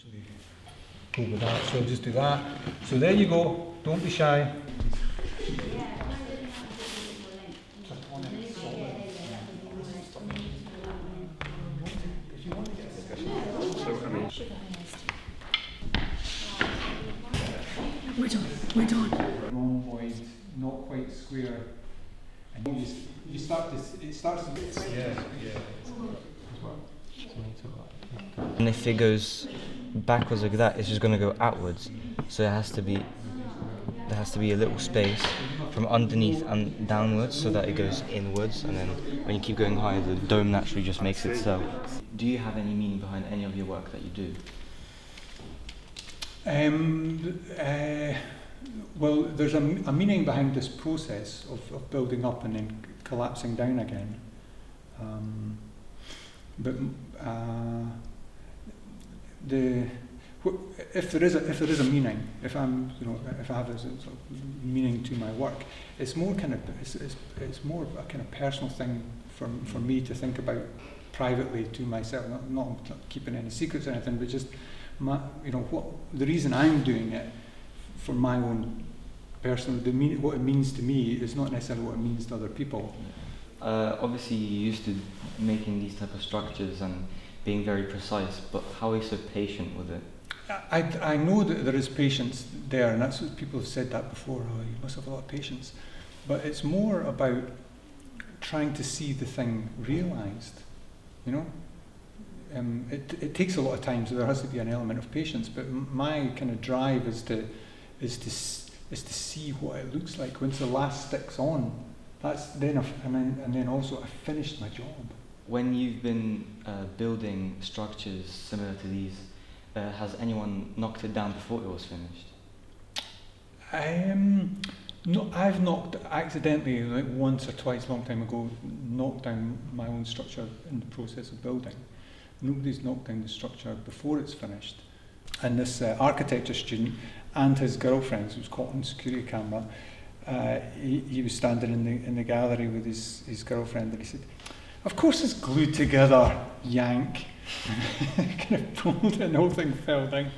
actually go with that. So just do that. So there you go. Don't be shy. We're done. Rhomboid, not quite square. And you start to, it starts to get, yeah. And if it goes backwards like that, it's just going to go outwards. So there has to be a little space from underneath and downwards so that it goes inwards, and then when you keep going higher, the dome naturally just makes itself. Do you have any meaning behind any of your work that you do? Well, there's a meaning behind this process of building up and then collapsing down again. If there is a meaning, if I have a sort of meaning to my work, it's more it's more a kind of personal thing for me to think about privately to myself. Not keeping any secrets or anything, but just the reason I'm doing it for my own personal, what it means to me is not necessarily what it means to other people. Obviously you're used to making these type of structures and being very precise, but how are you so patient with it? I know that there is patience there, and that's what people have said that before. Oh, you must have a lot of patience. But it's more about trying to see the thing realised, It takes a lot of time, so there has to be an element of patience. But my kind of drive is to see what it looks like once the last stick's on. And then also I finished my job. When you've been building structures similar to these, has anyone knocked it down before it was finished? No, I've knocked accidentally, like once or twice, a long time ago, knocked down my own structure in the process of building. Nobody's knocked down the structure before it's finished. And this architecture student and his girlfriend, who was caught on security camera, he was standing in the gallery with his girlfriend, and he said, "Of course it's glued together, yank." Kind of pulled it and the whole thing fell down.